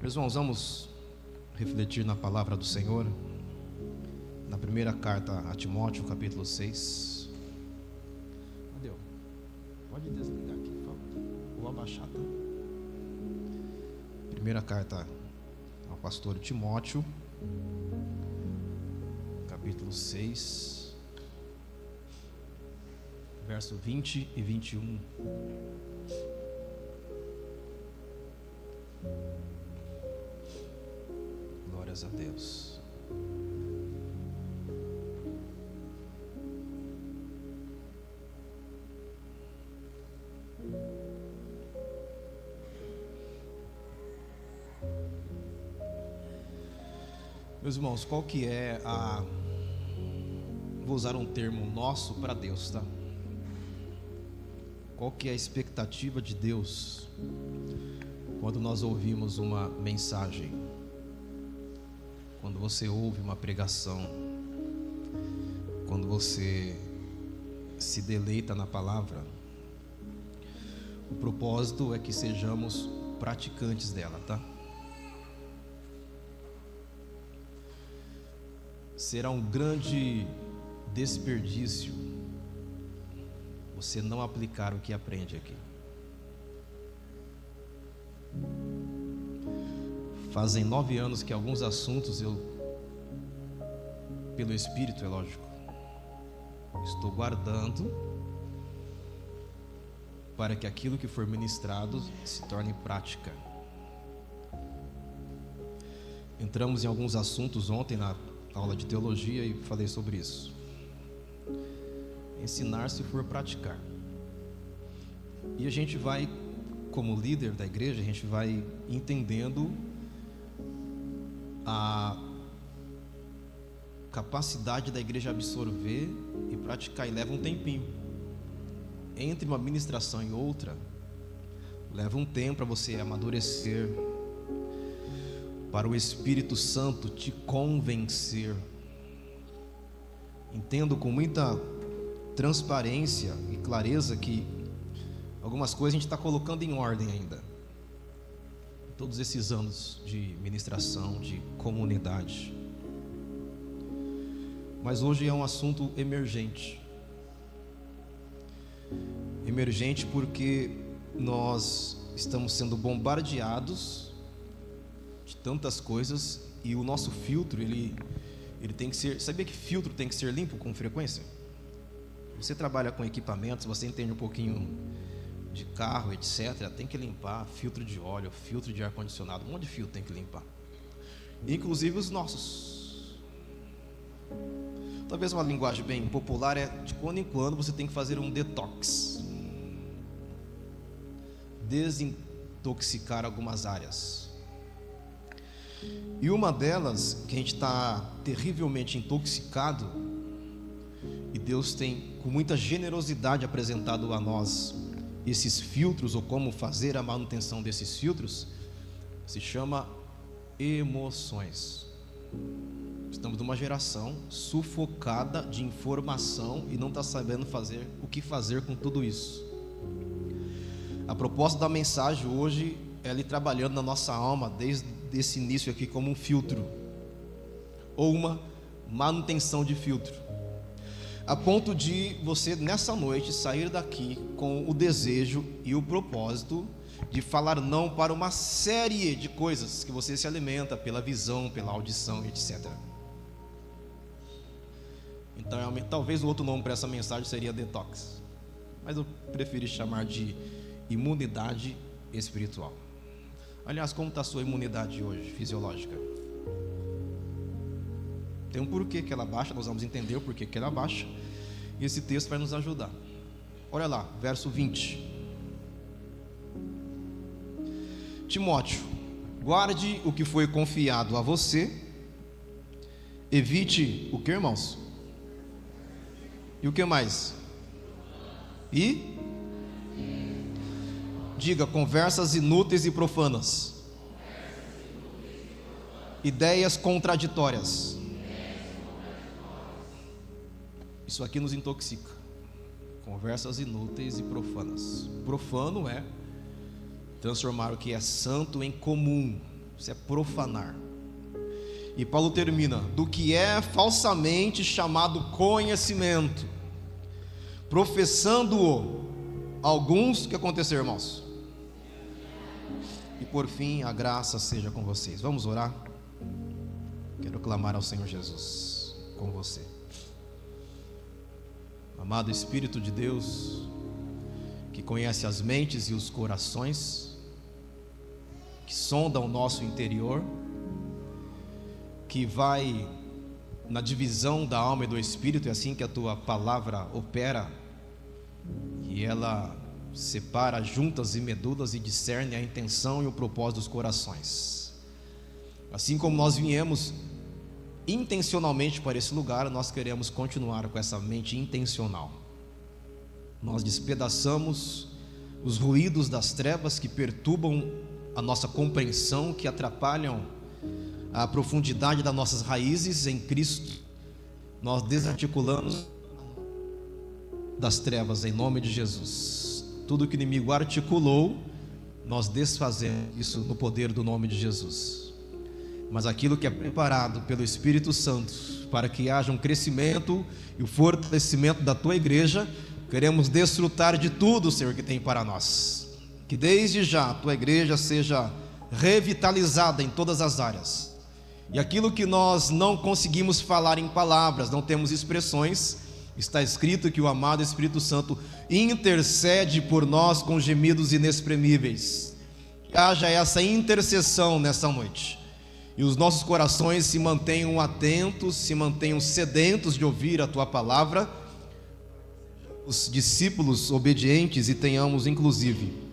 Meus irmãos, vamos refletir na palavra do Senhor, na primeira carta a Timóteo, capítulo 6. Cadê? Pode desligar aqui, por favor. Vou abaixar, tá? Primeira carta ao pastor Timóteo, capítulo 6, verso 20 e 21. Glórias a Deus. Meus irmãos, qual que é a... Vou usar um termo nosso para Deus, tá? Qual que é a expectativa de Deus quando nós ouvimos uma mensagem? Quando você ouve uma pregação, quando você se deleita na palavra, o propósito é que sejamos praticantes dela, tá? Será um grande desperdício você não aplicar o que aprende aqui. Fazem 9 anos que alguns assuntos eu, pelo Espírito, é lógico, estou guardando para que aquilo que for ministrado se torne prática. Entramos em alguns assuntos ontem na aula de teologia e falei sobre isso. Ensinar se for praticar. E a gente vai, como líder da igreja, a gente vai entendendo a capacidade da igreja absorver e praticar, e leva um tempinho. Entre uma ministração e outra, leva um tempo para você amadurecer, para o Espírito Santo te convencer. Entendo com muita transparência e clareza que algumas coisas a gente está colocando em ordem ainda. Todos esses anos de ministração, de comunidade. Mas hoje é um assunto emergente. Emergente porque nós estamos sendo bombardeados de tantas coisas, e o nosso filtro, ele tem que ser... Sabia que filtro tem que ser limpo com frequência? Você trabalha com equipamentos, você entende um pouquinho de carro, etc. Tem que limpar filtro de óleo, filtro de ar-condicionado, um monte de filtro tem que limpar, inclusive os nossos. Talvez uma linguagem bem popular é: de quando em quando você tem que fazer um detox, desintoxicar algumas áreas. E uma delas, que a gente está terrivelmente intoxicado, e Deus tem com muita generosidade apresentado a nós esses filtros, ou como fazer a manutenção desses filtros, se chama emoções. Estamos numa geração sufocada de informação e não está sabendo o que fazer com tudo isso. A proposta da mensagem hoje é ir trabalhando na nossa alma desde esse início aqui como um filtro, ou uma manutenção de filtro, a ponto de você nessa noite sair daqui com o desejo e o propósito de falar não para uma série de coisas que você se alimenta pela visão, pela audição, etc. Então talvez o outro nome para essa mensagem seria detox, mas eu preferi chamar de imunidade espiritual. Aliás, como está a sua imunidade hoje, fisiológica? Tem um porquê que ela baixa, nós vamos entender o porquê que ela baixa, e esse texto vai nos ajudar. Olha lá, verso 20. Timóteo, guarde o que foi confiado a você, evite o que, irmãos? E o que mais? E? Diga: conversas inúteis e profanas, ideias contraditórias. Isso aqui nos intoxica. Conversas inúteis e profanas. Profano é transformar o que é santo em comum. isso é profanar. E Paulo termina: do que é falsamente chamado conhecimento, professando-o alguns, o que aconteceu, irmãos? E por fim, a graça seja com vocês. Vamos orar? Quero clamar ao Senhor Jesus com você. Amado Espírito de Deus, que conhece as mentes e os corações, que sonda o nosso interior, que vai na divisão da alma e do espírito, é assim que a tua palavra opera, e ela separa juntas e medulas e discerne a intenção e o propósito dos corações. Assim como nós viemos intencionalmente para esse lugar, nós queremos continuar com essa mente intencional. Nós despedaçamos os ruídos das trevas que perturbam a nossa compreensão, que atrapalham a profundidade das nossas raízes em Cristo. Nós desarticulamos das trevas em nome de Jesus. Tudo que o inimigo articulou, nós desfazemos isso no poder do nome de Jesus. Mas aquilo que é preparado pelo Espírito Santo para que haja um crescimento e o fortalecimento da tua igreja, queremos desfrutar de tudo, Senhor, que tem para nós. Que desde já a tua igreja seja revitalizada em todas as áreas. E aquilo que nós não conseguimos falar em palavras, não temos expressões, está escrito que o amado Espírito Santo intercede por nós com gemidos inexprimíveis. Que haja essa intercessão nessa noite, e os nossos corações se mantenham atentos, se mantenham sedentos de ouvir a tua palavra, os discípulos obedientes, e tenhamos inclusive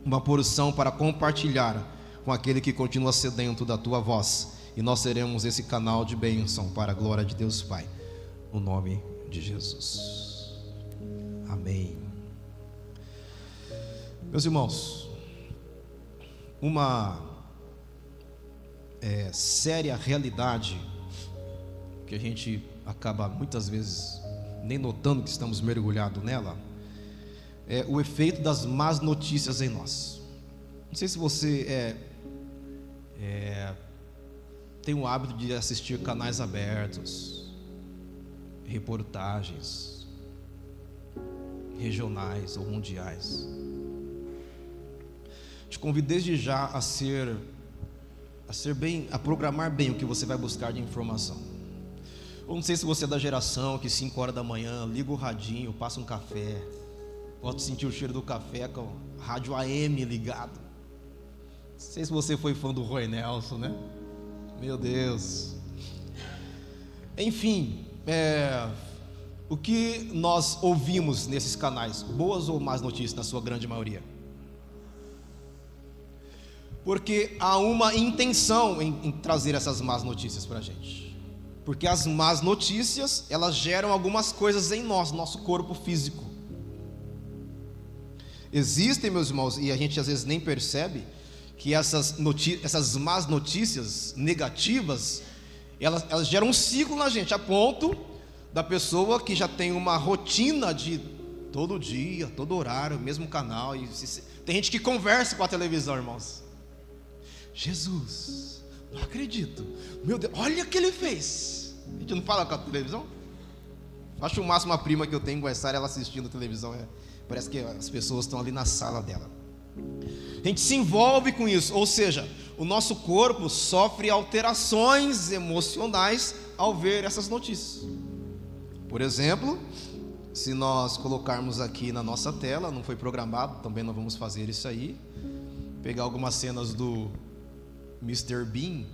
uma porção para compartilhar com aquele que continua sedento da tua voz, e nós seremos esse canal de bênção para a glória de Deus Pai, no nome de Jesus. Amém. Meus irmãos, uma séria realidade que a gente acaba muitas vezes nem notando que estamos mergulhados nela, é o efeito das más notícias em nós. Não sei se você tem o hábito de assistir canais abertos, reportagens regionais ou mundiais. Te convido desde já a programar bem o que você vai buscar de informação. Eu não sei se você é da geração que 5 horas da manhã liga o radinho, passa um café, pode sentir o cheiro do café com o rádio AM ligado. Não sei se você foi fã do Roy Nelson, né? Meu Deus. Enfim, o que nós ouvimos nesses canais, boas ou más notícias, na sua grande maioria? Porque há uma intenção em trazer essas más notícias para a gente. Porque as más notícias, elas geram algumas coisas em nós, nosso corpo físico. Existem, meus irmãos, e a gente às vezes nem percebe, que essas más notícias negativas, elas geram um ciclo na gente, a ponto da pessoa que já tem uma rotina de todo dia, todo horário, mesmo canal, e tem gente que conversa com a televisão, irmãos. Jesus, não acredito, meu Deus, olha o que ele fez. A gente não fala com a televisão? Acho o máximo uma prima que eu tenho, ela assistindo a televisão, parece que as pessoas estão ali na sala dela. A gente se envolve com isso, ou seja, o nosso corpo sofre alterações emocionais ao ver essas notícias. Por exemplo, se nós colocarmos aqui na nossa tela, não foi programado, também não vamos fazer isso aí, pegar algumas cenas do Mr. Bean.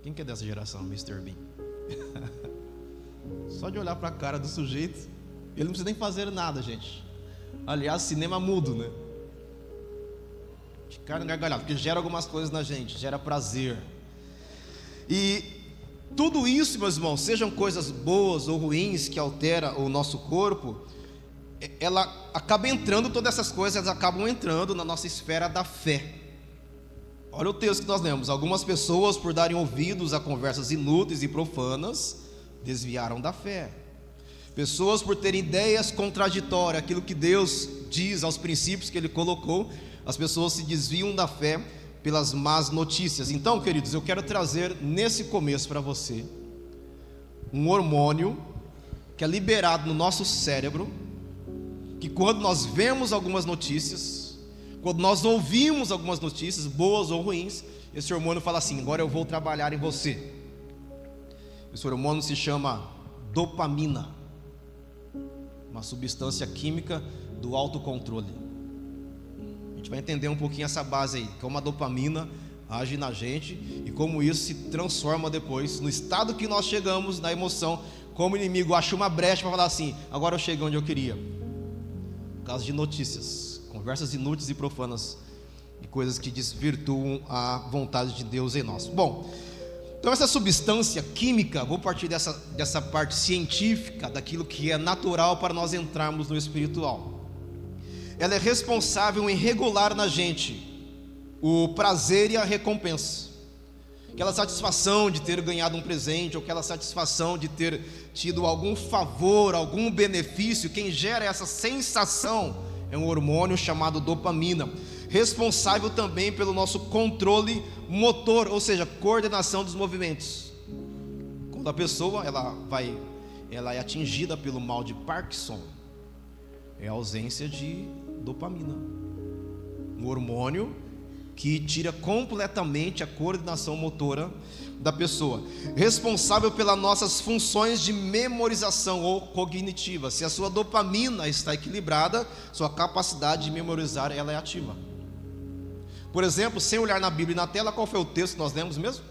Quem que é dessa geração, Mr. Bean? Só de olhar para a cara do sujeito, ele não precisa nem fazer nada, gente. Aliás, cinema mudo, né? De cara gargalhado, porque gera algumas coisas na gente, gera prazer. E tudo isso, meus irmãos, sejam coisas boas ou ruins que alteram o nosso corpo, ela acaba entrando, todas essas coisas elas acabam entrando na nossa esfera da fé. Olha o texto que nós lemos: algumas pessoas, por darem ouvidos a conversas inúteis e profanas, desviaram da fé. Pessoas, por terem ideias contraditórias àquilo que Deus diz, aos princípios que Ele colocou, as pessoas se desviam da fé pelas más notícias. Então, queridos, eu quero trazer nesse começo para você um hormônio que é liberado no nosso cérebro, que quando nós vemos algumas notícias, quando nós ouvimos algumas notícias, boas ou ruins, esse hormônio fala assim: agora eu vou trabalhar em você. Esse hormônio se chama dopamina, uma substância química do autocontrole. A gente vai entender um pouquinho essa base aí, como a dopamina age na gente e como isso se transforma depois no estado que nós chegamos, na emoção, como o inimigo acha uma brecha para falar assim: agora eu cheguei onde eu queria. Por causa de notícias, conversas inúteis e profanas e coisas que desvirtuam a vontade de Deus em nós. Bom, então essa substância química, vou partir dessa parte científica, daquilo que é natural para nós entrarmos no espiritual. Ela é responsável em regular na gente o prazer e a recompensa, aquela satisfação de ter ganhado um presente, ou aquela satisfação de ter tido algum favor, algum benefício. Quem gera essa sensação é um hormônio chamado dopamina, responsável também pelo nosso controle motor, ou seja, coordenação dos movimentos. Quando a pessoa ela é atingida pelo mal de Parkinson, é a ausência de dopamina, um hormônio que tira completamente a coordenação motora da pessoa, responsável pelas nossas funções de memorização ou cognitiva. Se a sua dopamina está equilibrada, sua capacidade de memorizar ela é ativa. Por exemplo, sem olhar na Bíblia e na tela, qual foi o texto que nós lemos mesmo?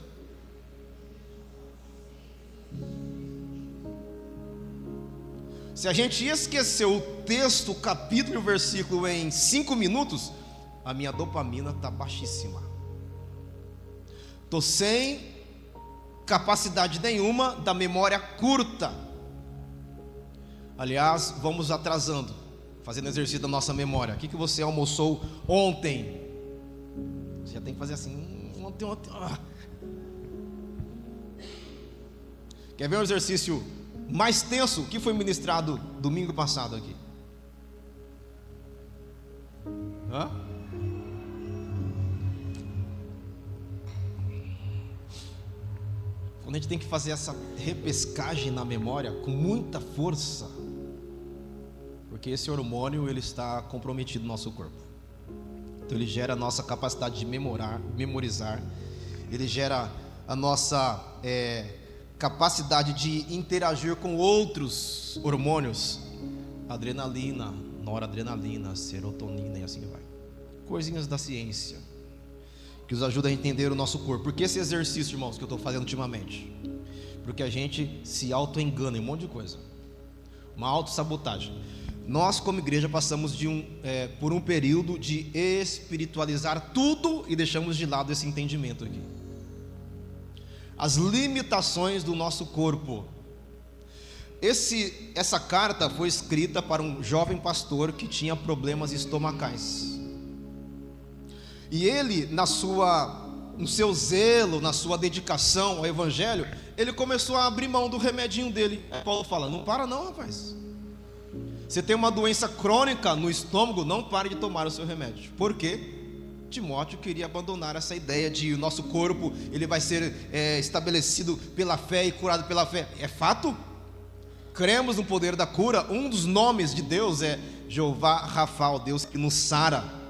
Se a gente esquecer o texto, o capítulo e o versículo em 5 minutos, a minha dopamina está baixíssima. Estou sem capacidade nenhuma da memória curta. Aliás, vamos atrasando, fazendo exercício da nossa memória. O que você almoçou ontem? Você já tem que fazer assim, ontem. Quer ver um exercício mais tenso? O que foi ministrado domingo passado aqui? Quando a gente tem que fazer essa repescagem na memória com muita força, porque esse hormônio ele está comprometido no nosso corpo. Então ele gera a nossa capacidade de memorizar, ele gera a nossa capacidade de interagir com outros hormônios, adrenalina, noradrenalina, serotonina e assim vai. Coisinhas da ciência que nos ajuda a entender o nosso corpo. Por que esse exercício, irmãos, que eu estou fazendo ultimamente? Porque a gente se auto-engana em um monte de coisa, uma autossabotagem. Nós como igreja passamos por um período de espiritualizar tudo e deixamos de lado esse entendimento aqui, as limitações do nosso corpo. Essa carta foi escrita para um jovem pastor que tinha problemas estomacais. E ele, no seu zelo, na sua dedicação ao evangelho, ele começou a abrir mão do remedinho dele. Paulo fala: não para não, rapaz. Você tem uma doença crônica no estômago, não pare de tomar o seu remédio. Por quê? Timóteo queria abandonar essa ideia de o nosso corpo ele vai ser estabelecido pela fé e curado pela fé. É fato? Cremos no poder da cura. Um dos nomes de Deus é Jeová Rafa, o Deus que nos sara.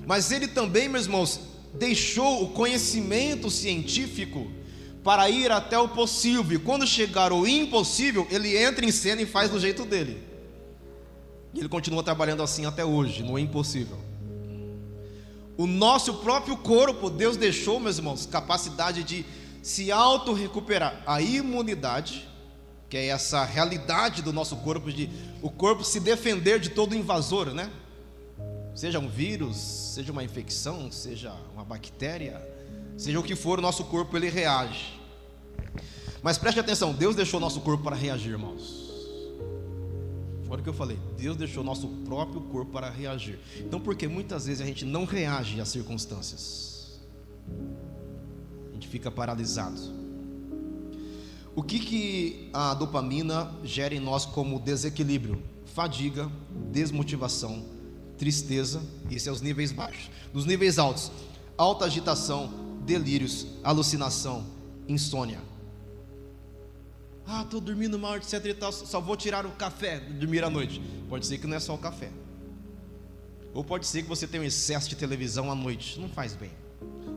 Mas ele também, meus irmãos, deixou o conhecimento científico para ir até o possível. E quando chegar o impossível, ele entra em cena e faz do jeito dele. E ele continua trabalhando assim até hoje, no impossível. O nosso próprio corpo, Deus deixou, meus irmãos, capacidade de se auto-recuperar. A imunidade, que é essa realidade do nosso corpo, de o corpo se defender de todo invasor, né? Seja um vírus, seja uma infecção, seja uma bactéria, seja o que for, o nosso corpo ele reage. Mas preste atenção, Deus deixou o nosso corpo para reagir, irmãos. Olha o que eu falei, Deus deixou o nosso próprio corpo para reagir. Então por que muitas vezes a gente não reage às circunstâncias? A gente fica paralisado. O que a dopamina gera em nós como desequilíbrio? Fadiga, desmotivação, tristeza. Isso é os níveis baixos. Nos níveis altos, alta agitação, delírios, alucinação, insônia. Estou dormindo mal, etc e tal, só vou tirar o café, dormir à noite. Pode ser que não é só o café. Ou pode ser que você tenha um excesso de televisão à noite, não faz bem.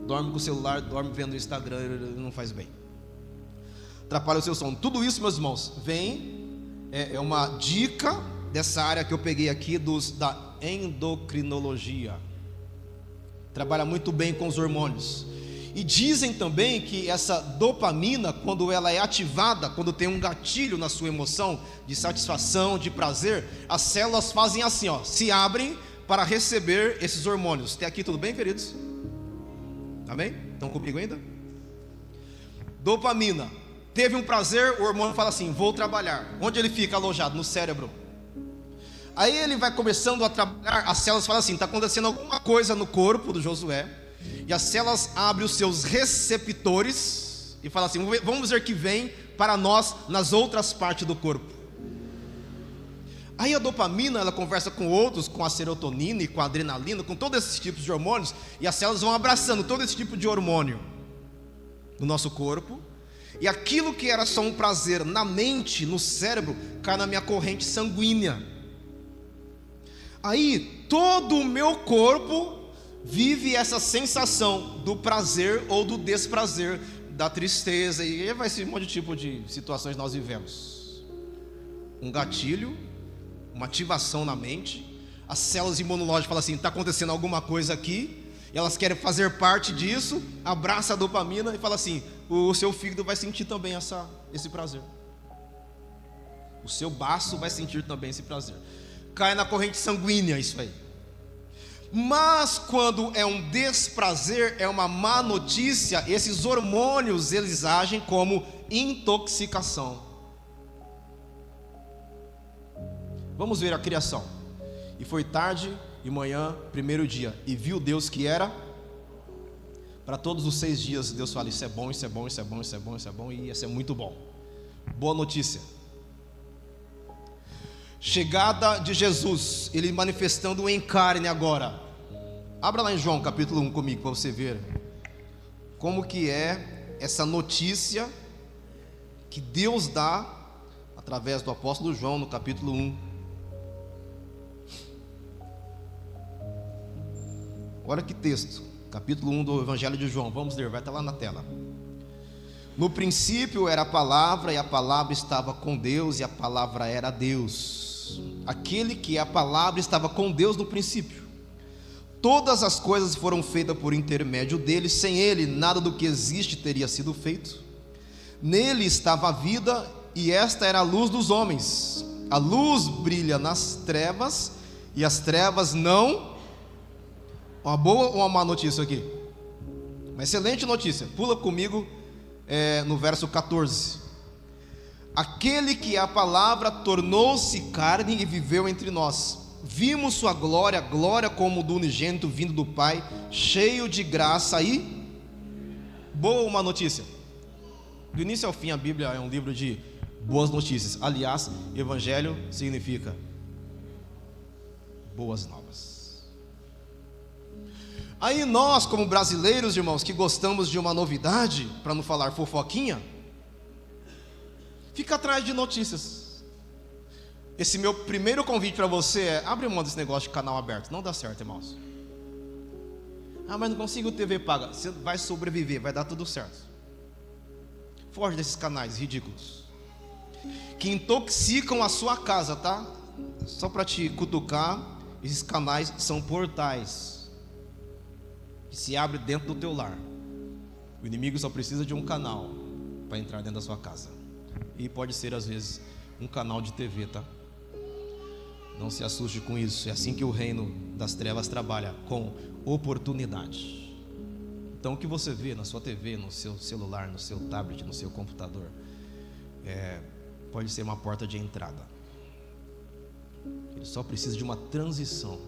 Dorme com o celular, dorme vendo o Instagram, não faz bem. Atrapalha o seu sono. Tudo isso, meus irmãos, é uma dica dessa área que eu peguei aqui da endocrinologia. Trabalha muito bem com os hormônios. E dizem também que essa dopamina, quando ela é ativada, quando tem um gatilho na sua emoção de satisfação, de prazer, as células fazem assim, se abrem para receber esses hormônios. Até aqui tudo bem, queridos? Amém? Estão comigo ainda? Dopamina. Teve um prazer, o hormônio fala assim: vou trabalhar. Onde ele fica alojado? No cérebro. Aí ele vai começando a trabalhar, as células falam assim: está acontecendo alguma coisa no corpo do Josué. E as células abrem os seus receptores e falam assim: vamos ver que vem para nós nas outras partes do corpo. Aí a dopamina, ela conversa com outros, com a serotonina e com a adrenalina, com todos esses tipos de hormônios, e as células vão abraçando todo esse tipo de hormônio no nosso corpo, e aquilo que era só um prazer na mente, no cérebro, cai na minha corrente sanguínea. Aí todo o meu corpo vive essa sensação do prazer ou do desprazer, da tristeza, e aí vai ser um monte de tipo de situações nós vivemos. Um gatilho, uma ativação na mente, as células imunológicas falam assim: está acontecendo alguma coisa aqui, e elas querem fazer parte disso, abraça a dopamina e fala assim: o seu fígado vai sentir também esse prazer, o seu baço vai sentir também esse prazer, cai na corrente sanguínea isso aí. Mas quando é um desprazer, é uma má notícia, esses hormônios eles agem como intoxicação. Vamos ver a criação. E foi tarde e manhã, primeiro dia, e viu Deus que era. Para todos os 6 dias Deus fala: isso é bom, isso é bom, isso é bom, isso é bom, isso é bom, e isso é muito bom. Boa notícia. Chegada de Jesus, ele manifestando em carne agora. Abra lá em João capítulo 1 comigo, para você ver como que é essa notícia que Deus dá através do apóstolo João no capítulo 1. Olha que texto, capítulo 1 do Evangelho de João, vamos ler, vai estar lá na tela. No princípio era a palavra, e a palavra estava com Deus, e a palavra era Deus. Aquele que é a palavra estava com Deus no princípio. Todas as coisas foram feitas por intermédio dele, sem ele nada do que existe teria sido feito. Nele estava a vida, e esta era a luz dos homens. A luz brilha nas trevas, e as trevas não... Uma boa ou uma má notícia aqui? Uma excelente notícia. Pula comigo no verso 14. Aquele que é a palavra tornou-se carne e viveu entre nós. Vimos sua glória, glória como do unigênito vindo do Pai, cheio de graça e... Boa ou uma notícia? Do início ao fim a Bíblia é um livro de boas notícias. Aliás, evangelho significa boas novas. Aí nós, como brasileiros, irmãos, que gostamos de uma novidade, para não falar fofoquinha, fica atrás de notícias. Esse meu primeiro convite para você é: abre mão desse negócio de canal aberto, não dá certo, irmãos. Mas não consigo TV paga. Você vai sobreviver, vai dar tudo certo. Foge desses canais ridículos que intoxicam a sua casa, tá? Só para te cutucar, esses canais são portais que se abre dentro do teu lar. O inimigo só precisa de um canal para entrar dentro da sua casa. E pode ser às vezes um canal de TV, tá? Não se assuste com isso. É assim que o reino das trevas trabalha, com oportunidade. Então o que você vê na sua TV, no seu celular, no seu tablet, no seu computador, pode ser uma porta de entrada. Ele só precisa de uma transição,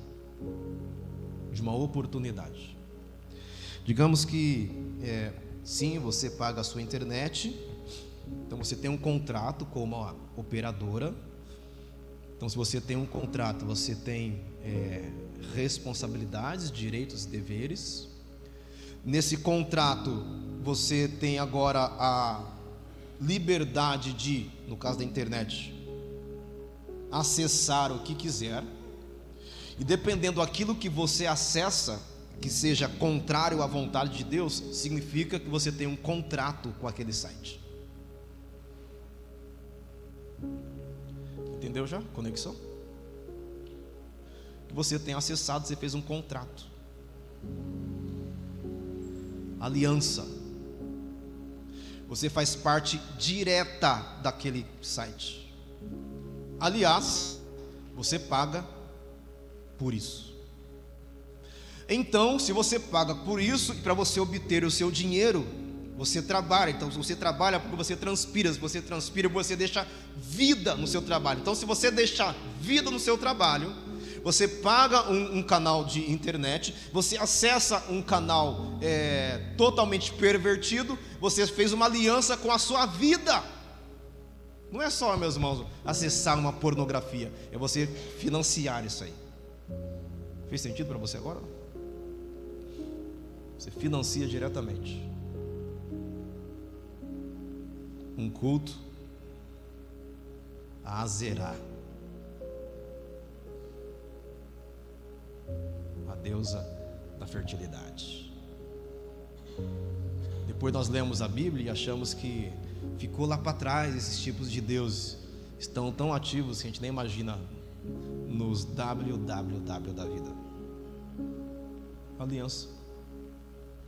de uma oportunidade. Digamos que sim, você paga a sua internet, então você tem um contrato com uma operadora. Então se você tem um contrato, você tem responsabilidades, direitos e deveres. Nesse contrato, você tem agora a liberdade de, no caso da internet, acessar o que quiser. E dependendo daquilo que você acessa, que seja contrário à vontade de Deus, significa que você tem um contrato com aquele site. Entendeu já? Conexão? Que você tem acessado, você fez um contrato. Aliança. Você faz parte direta daquele site. Aliás, você paga por isso. Então, se você paga por isso, e para você obter o seu dinheiro, você trabalha. Então, se você trabalha, porque você transpira. Se você transpira, você deixa vida no seu trabalho. Então, se você deixar vida no seu trabalho, você paga um canal de internet, você acessa um canal totalmente pervertido, você fez uma aliança com a sua vida. Não é só, meus irmãos, acessar uma pornografia, é você financiar isso aí. Fez sentido para você agora? Você financia diretamente um culto a Azerá, a deusa da fertilidade. Depois nós lemos a Bíblia e achamos que ficou lá para trás. Esses tipos de deuses estão tão ativos que a gente nem imagina nos www da vida. Aliança,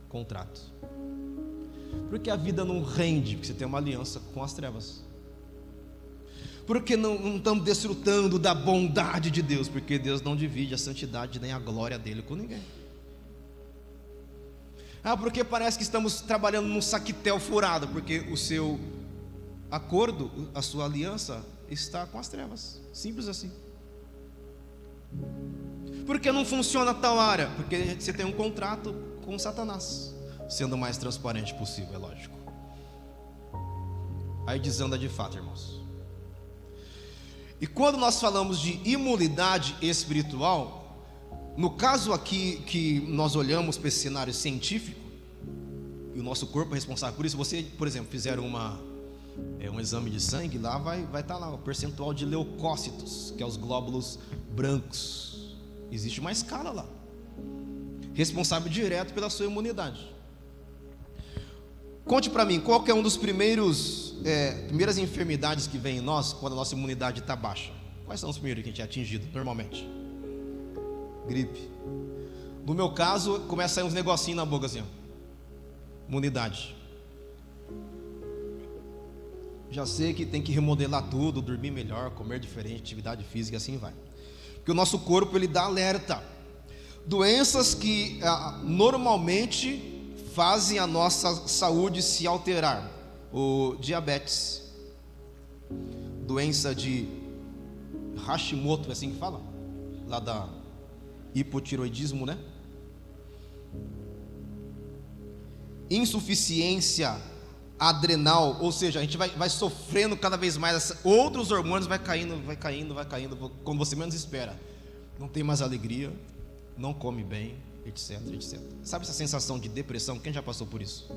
contrato. Porque a vida não rende, porque você tem uma aliança com as trevas. Porque não estamos desfrutando da bondade de Deus, porque Deus não divide a santidade nem a glória dele com ninguém. Porque parece que estamos trabalhando num saquetel furado, porque o seu acordo, a sua aliança está com as trevas. Simples assim. Porque não funciona tal área? Porque você tem um contrato com Satanás. Sendo o mais transparente possível, é lógico. Aí desanda de fato, irmãos. E quando nós falamos de imunidade espiritual, no caso aqui que nós olhamos para esse cenário científico, e o nosso corpo é responsável por isso. Você, por exemplo, fizer um exame de sangue, lá vai estar lá o percentual de leucócitos, que é os glóbulos brancos. Existe uma escala lá, responsável direto pela sua imunidade. Conte para mim, qual que é um dos primeiras enfermidades que vem em nós quando a nossa imunidade está baixa? Quais são os primeiros que a gente é atingido normalmente? Gripe. No meu caso, começa a sair uns negocinhos na boca assim, ó. Imunidade. Já sei que tem que remodelar tudo, dormir melhor, comer diferente, atividade física, assim vai. Porque o nosso corpo, ele dá alerta. Doenças que normalmente fazem a nossa saúde se alterar. O diabetes, doença de Hashimoto, é assim que fala? Lá da hipotiroidismo, né? Insuficiência adrenal, ou seja, a gente vai sofrendo cada vez mais, outros hormônios vai caindo, quando você menos espera. Não tem mais alegria, não come bem, etc. Sabe essa sensação de depressão? Quem já passou por isso?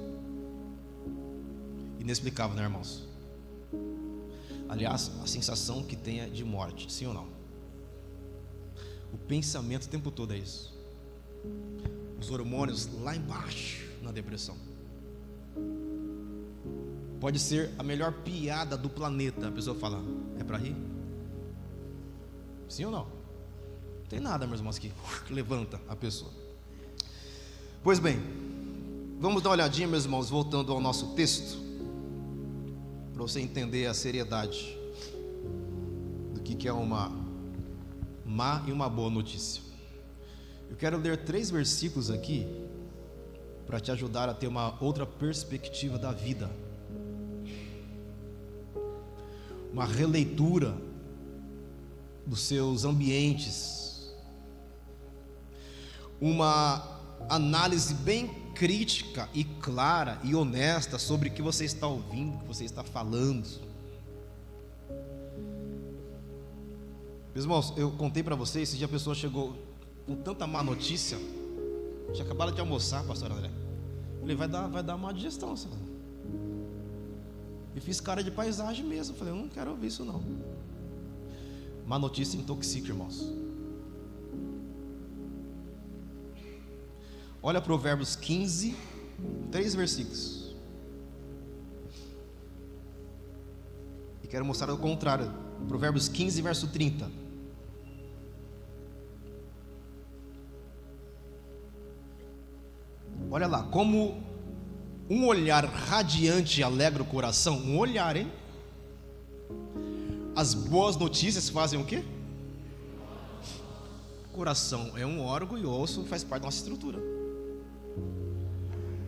Inexplicável, né, irmãos? Aliás, a sensação que tem é de morte, sim ou não? O pensamento o tempo todo é isso. Os hormônios lá embaixo na depressão. Pode ser a melhor piada do planeta. A pessoa fala, é para rir? Sim ou não? Não tem nada, meus irmãos, que levanta a pessoa. Pois bem, vamos dar uma olhadinha, meus irmãos, voltando ao nosso texto, para você entender a seriedade do que é uma má e uma boa notícia. Eu quero ler 3 versículos aqui para te ajudar a ter uma outra perspectiva da vida, uma releitura dos seus ambientes, uma análise bem crítica e clara e honesta sobre o que você está ouvindo, o que você está falando. Meus irmãos, eu contei para vocês, esse dia a pessoa chegou com tanta má notícia. Tinha acabado de almoçar, pastor André. Falei, vai dar má digestão, senhor. E fiz cara de paisagem mesmo. Falei, eu não quero ouvir isso não. Má notícia intoxica, irmãos. Olha Provérbios 15, 3 versículos. E quero mostrar o contrário. Provérbios 15, verso 30. Olha lá, como um olhar radiante alegra o coração. Um olhar, hein? As boas notícias fazem o quê? Coração é um órgão e o osso faz parte da nossa estrutura.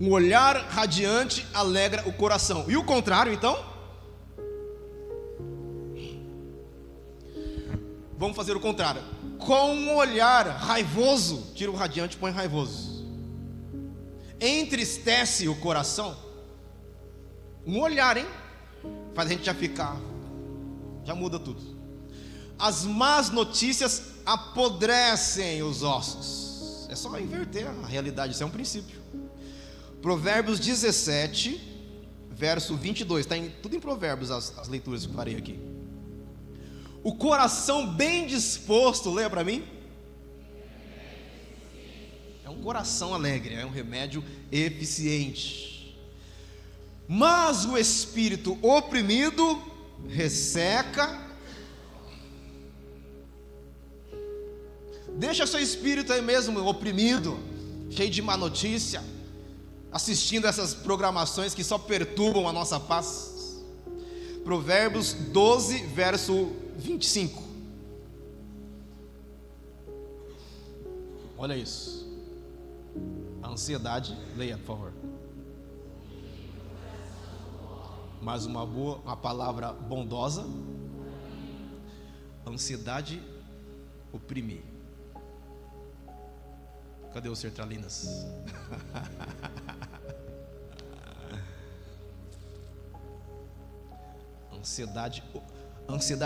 Um olhar radiante alegra o coração. E o contrário, então? Vamos fazer o contrário. Com um olhar raivoso, tira o radiante e põe raivoso. Entristece o coração. Um olhar, hein? Faz a gente já ficar, já muda tudo. As más notícias apodrecem os ossos. É só inverter a realidade, isso é um princípio. Provérbios 17, verso 22. Está tudo em Provérbios as leituras que eu farei aqui. O coração bem disposto, leia para mim. É um coração alegre, é um remédio eficiente. Mas o espírito oprimido resseca. Deixa seu espírito aí mesmo oprimido, cheio de má notícia, assistindo essas programações que só perturbam a nossa paz. Provérbios 12, verso 25. Olha isso. A ansiedade, leia por favor. Mais uma palavra bondosa. Ansiedade oprimir. Cadê os sertralinas? Ansiedade,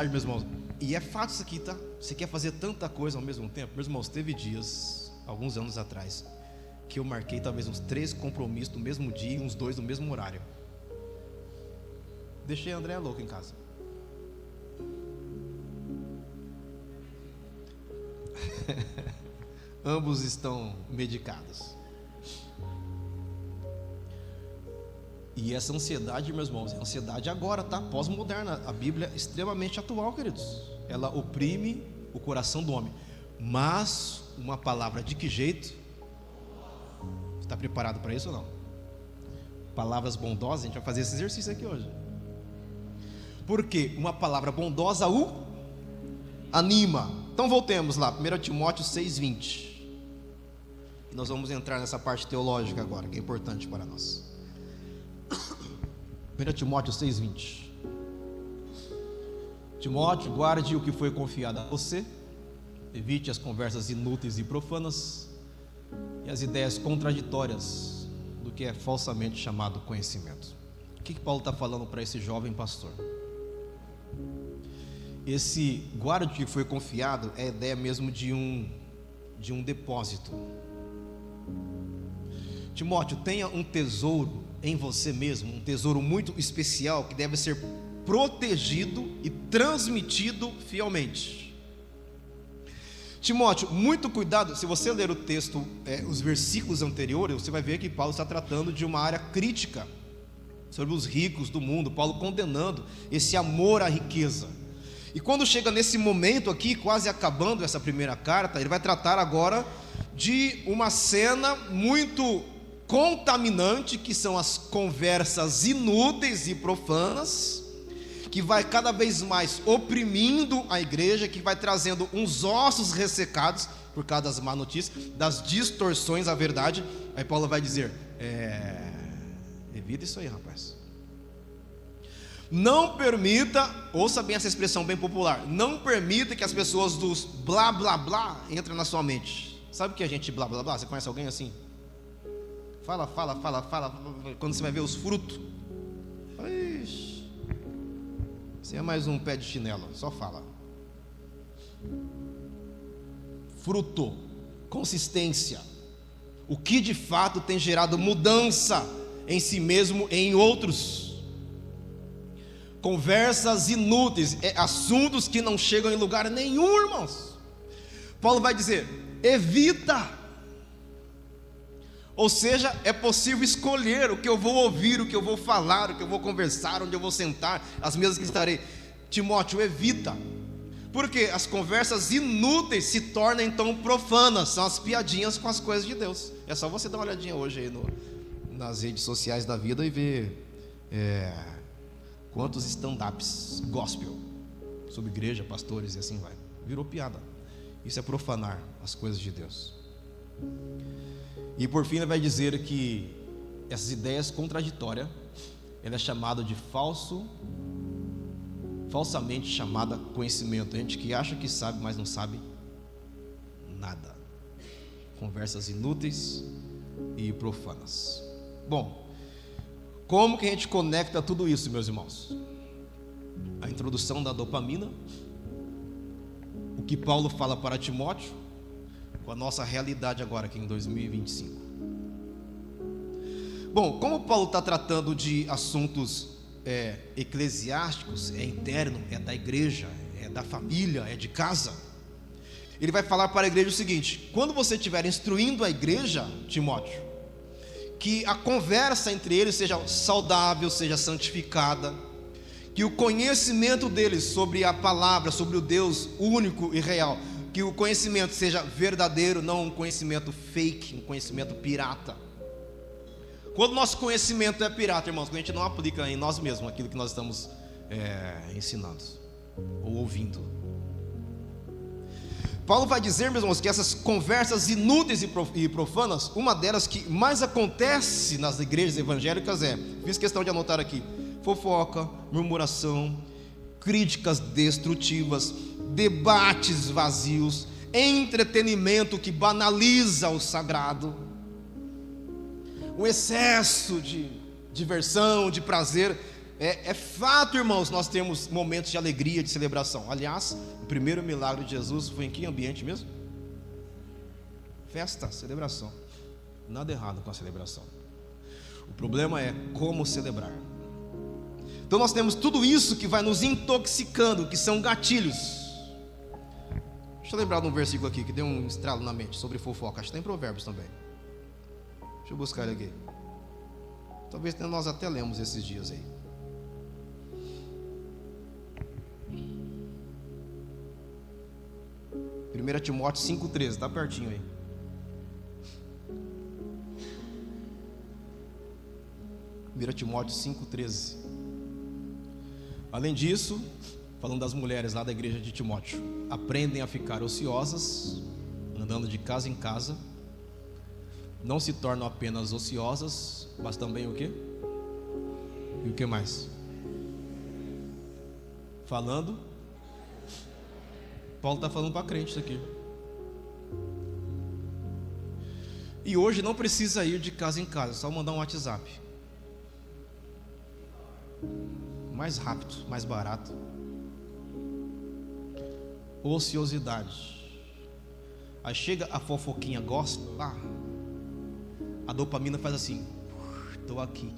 meus irmãos. E é fato isso aqui, tá? Você quer fazer tanta coisa ao mesmo tempo? Meus irmãos, teve dias, alguns anos atrás, que eu marquei talvez uns 3 compromissos no mesmo dia e uns 2 no mesmo horário. Deixei a Andréa louca em casa. Ambos estão medicados. E essa ansiedade, meus irmãos, é ansiedade agora, tá? Pós-moderna. A Bíblia é extremamente atual, queridos. Ela oprime o coração do homem. Mas uma palavra de que jeito? Você está preparado para isso ou não? Palavras bondosas, a gente vai fazer esse exercício aqui hoje. Porque uma palavra bondosa o anima. Então voltemos lá, 1 Timóteo 6,20. Nós vamos entrar nessa parte teológica agora, que é importante para nós. 1 Timóteo 6,20. Timóteo, guarde o que foi confiado a você, evite as conversas inúteis e profanas e as ideias contraditórias do que é falsamente chamado conhecimento. O que Paulo está falando para esse jovem pastor? Esse guarde o que foi confiado é a ideia mesmo de um depósito. Timóteo, tenha um tesouro em você mesmo, um tesouro muito especial que deve ser protegido e transmitido fielmente. Timóteo, muito cuidado. Se você ler o texto, os versículos anteriores, você vai ver que Paulo está tratando de uma área crítica sobre os ricos do mundo. Paulo condenando esse amor à riqueza. E quando chega nesse momento aqui, quase acabando essa primeira carta, ele vai tratar agora de uma cena muito contaminante, que são as conversas inúteis e profanas, que vai cada vez mais oprimindo a igreja, que vai trazendo uns ossos ressecados por causa das má notícias, das distorções à verdade. Aí Paulo vai dizer, evita isso aí, rapaz. Não permita, ouça bem essa expressão bem popular, não permita que as pessoas dos blá blá blá entrem na sua mente. Sabe o que a gente blá blá blá? Você conhece alguém assim? Fala, quando você vai ver os frutos, ixi, você é mais um pé de chinelo, só fala. Fruto, consistência. o que de fato tem gerado mudança em si mesmo e em outros. Conversas inúteis, assuntos que não chegam em lugar nenhum, irmãos. Paulo vai dizer: evita. Ou seja, é possível escolher o que eu vou ouvir, o que eu vou falar, o que eu vou conversar, onde eu vou sentar, as mesas que estarei. Timóteo, evita. Porque as conversas inúteis se tornam então profanas, são as piadinhas com as coisas de Deus. É só você dar uma olhadinha hoje aí nas redes sociais da vida e ver quantos stand-ups gospel sobre igreja, pastores e assim vai. Virou piada. Isso é profanar as coisas de Deus. E por fim ele vai dizer que essas ideias contraditórias, ele é chamado de falsamente chamada conhecimento. A gente que acha que sabe, mas não sabe nada. Conversas inúteis e profanas. Bom, como que a gente conecta tudo isso, meus irmãos? A introdução da dopamina, o que Paulo fala para Timóteo, com a nossa realidade agora aqui em 2025. Bom, como Paulo está tratando de assuntos eclesiásticos, é interno, é da igreja, é da família, é de casa, ele vai falar para a igreja o seguinte: quando você estiver instruindo a igreja, Timóteo, que a conversa entre eles seja saudável, seja santificada, que o conhecimento deles sobre a palavra, sobre o Deus único e real, que o conhecimento seja verdadeiro, não um conhecimento fake, um conhecimento pirata. Quando nosso conhecimento é pirata, irmãos, quando a gente não aplica em nós mesmos aquilo que nós estamos ensinando ou ouvindo. Paulo vai dizer, meus irmãos, que essas conversas inúteis e profanas, uma delas que mais acontece nas igrejas evangélicas fiz questão de anotar aqui: fofoca, murmuração, críticas destrutivas, debates vazios, entretenimento que banaliza o sagrado, o excesso de diversão, de prazer. É fato, irmãos, nós temos momentos de alegria, de celebração. Aliás, o primeiro milagre de Jesus foi em que ambiente mesmo? Festa, celebração. Nada errado com a celebração. O problema é como celebrar. Então nós temos tudo isso que vai nos intoxicando, que são gatilhos. Deixa eu lembrar de um versículo aqui que deu um estralo na mente sobre fofoca. Acho que tem em Provérbios também. Deixa eu buscar ele aqui. Talvez nós até lemos esses dias aí. 1 Timóteo 5,13, está pertinho aí. Timóteo 5,13. Além disso, falando das mulheres lá da igreja de Timóteo, aprendem a ficar ociosas, andando de casa em casa, não se tornam apenas ociosas, mas também o quê? E o que mais? Falando. Paulo está falando para crente isso aqui. E hoje não precisa ir de casa em casa, é só mandar um WhatsApp. Mais rápido, mais barato. Ociosidade. Aí chega a fofoquinha gospel lá, a dopamina faz assim: estou aqui.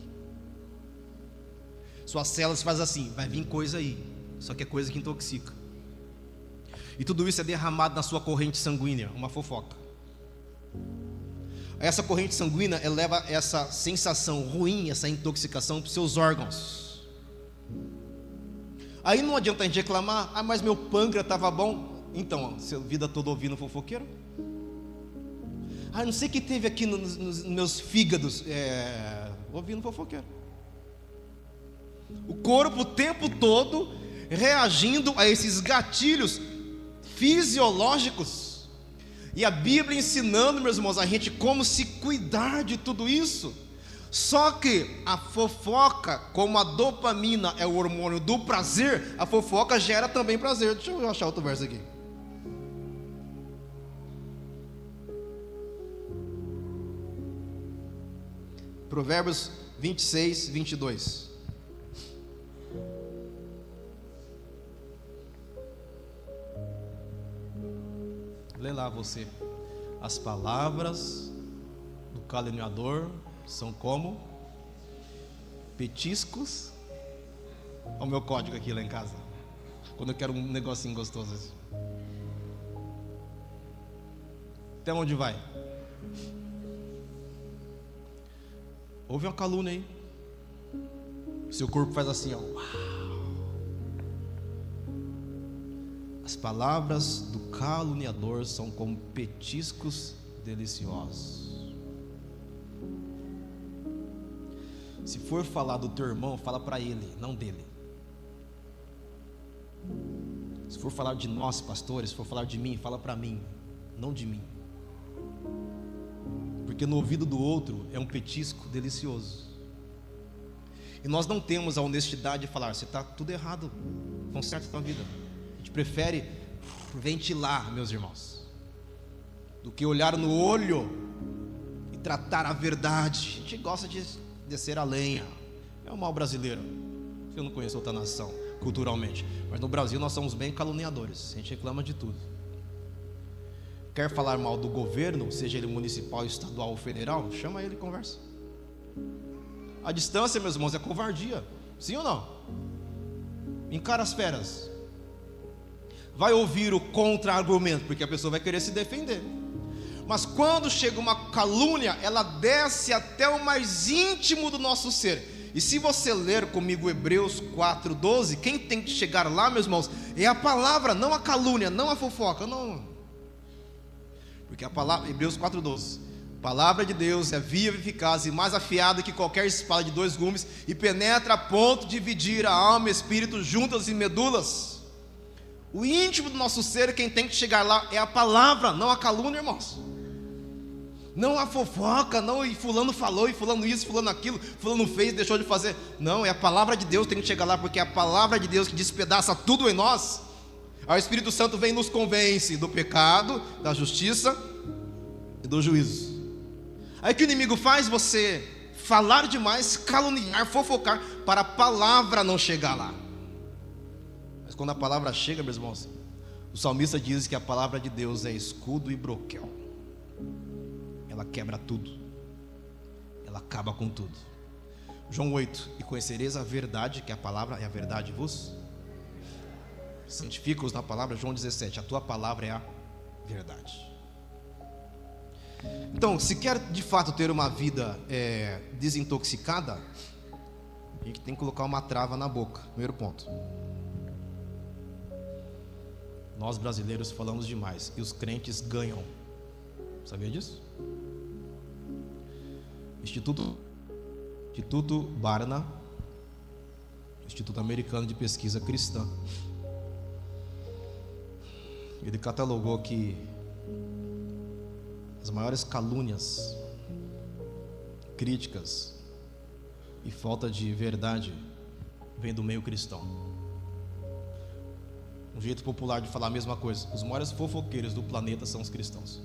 Suas células faz assim: vai vir coisa aí. Só que é coisa que intoxica. E tudo isso é derramado na sua corrente sanguínea, uma fofoca. Essa corrente sanguínea leva essa sensação ruim, essa intoxicação para os seus órgãos. Aí não adianta a gente reclamar: ah, mas meu pâncreas estava bom. Então, você a vida toda ouvindo fofoqueiro? Ah, não sei o que teve aqui nos meus fígados, ouvindo fofoqueiro. O corpo o tempo todo reagindo a esses gatilhos fisiológicos. E a Bíblia ensinando, meus irmãos, a gente como se cuidar de tudo isso. Só que a fofoca, como a dopamina é o hormônio do prazer, a fofoca gera também prazer. Deixa eu achar outro verso aqui. Provérbios 26, 22. Lê lá você. As palavras caluniador são como petiscos. Olha o meu código aqui lá em casa, quando eu quero um negocinho gostoso assim. Até onde vai? Houve uma calúnia aí, seu corpo faz assim, ó. As palavras do caluniador são como petiscos deliciosos. Se for falar do teu irmão, fala para ele, não dele. Se for falar de nós, pastores, se for falar de mim, fala para mim, não de mim. Porque no ouvido do outro é um petisco delicioso. E nós não temos a honestidade de falar, você está tudo errado, conserta a tua vida. A gente prefere ventilar, meus irmãos, do que olhar no olho e tratar a verdade. A gente gosta de descer a lenha. É o mal brasileiro. Eu não conheço outra nação culturalmente, mas no Brasil nós somos bem caluniadores. A gente reclama de tudo. Quer falar mal do governo, seja ele municipal, estadual ou federal, chama ele e conversa. A distância, meus irmãos, é covardia. Sim ou não? Encara as feras. Vai ouvir o contra-argumento, porque a pessoa vai querer se defender. Mas quando chega uma calúnia, ela desce até o mais íntimo do nosso ser. E se você ler comigo Hebreus 4:12, quem tem que chegar lá, meus irmãos, é a palavra, não a calúnia, não a fofoca, não. Porque a palavra, Hebreus 4:12, a palavra de Deus é viva e eficaz e mais afiada que qualquer espada de 2 gumes e penetra a ponto de dividir a alma e espírito, juntas e medulas. O íntimo do nosso ser, quem tem que chegar lá é a palavra, não a calúnia, irmãos. Não a fofoca, não, e fulano falou, e fulano isso, fulano aquilo, fulano fez, deixou de fazer. Não, é a palavra de Deus que tem que chegar lá, porque é a palavra de Deus que despedaça tudo em nós. Aí o Espírito Santo vem e nos convence do pecado, da justiça e do juízo. Aí o que o inimigo faz? Você falar demais, caluniar, fofocar, para a palavra não chegar lá. Mas quando a palavra chega, meus irmãos, o salmista diz que a palavra de Deus é escudo e broquel. Ela quebra tudo, ela acaba com tudo. João 8, e conhecereis a verdade, que a palavra é a verdade vos santifica-os na palavra. João 17, a tua palavra é a verdade. Então, se quer de fato ter uma vida desintoxicada, a gente tem que colocar uma trava na boca. Primeiro ponto. Nós brasileiros falamos demais e os crentes ganham. Sabia disso? Instituto Barna, Instituto Americano de Pesquisa Cristã, ele catalogou que as maiores calúnias, críticas e falta de verdade vem do meio cristão. Um jeito popular de falar a mesma coisa: os maiores fofoqueiros do planeta são os cristãos.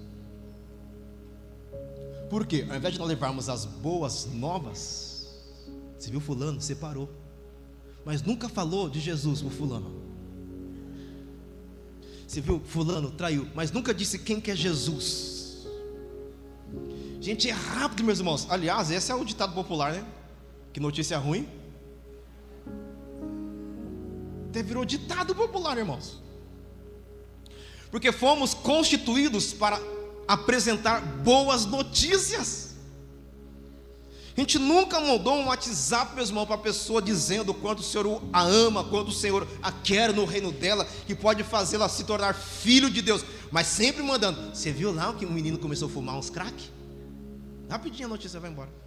Por quê? Ao invés de nós levarmos as boas novas, você viu fulano, separou, mas nunca falou de Jesus para fulano. Você viu fulano, traiu, mas nunca disse quem que é Jesus. Gente, é rápido, meus irmãos. Aliás, esse é o ditado popular, né? Que notícia ruim até virou ditado popular, irmãos. Porque fomos constituídos para apresentar boas notícias. A gente nunca mandou um WhatsApp, meu irmão, para a pessoa dizendo o quanto o Senhor a ama, quanto o Senhor a quer no reino dela, que pode fazê-la se tornar filho de Deus, mas sempre mandando: você viu lá que o menino começou a fumar uns crack? Rapidinho a notícia vai embora.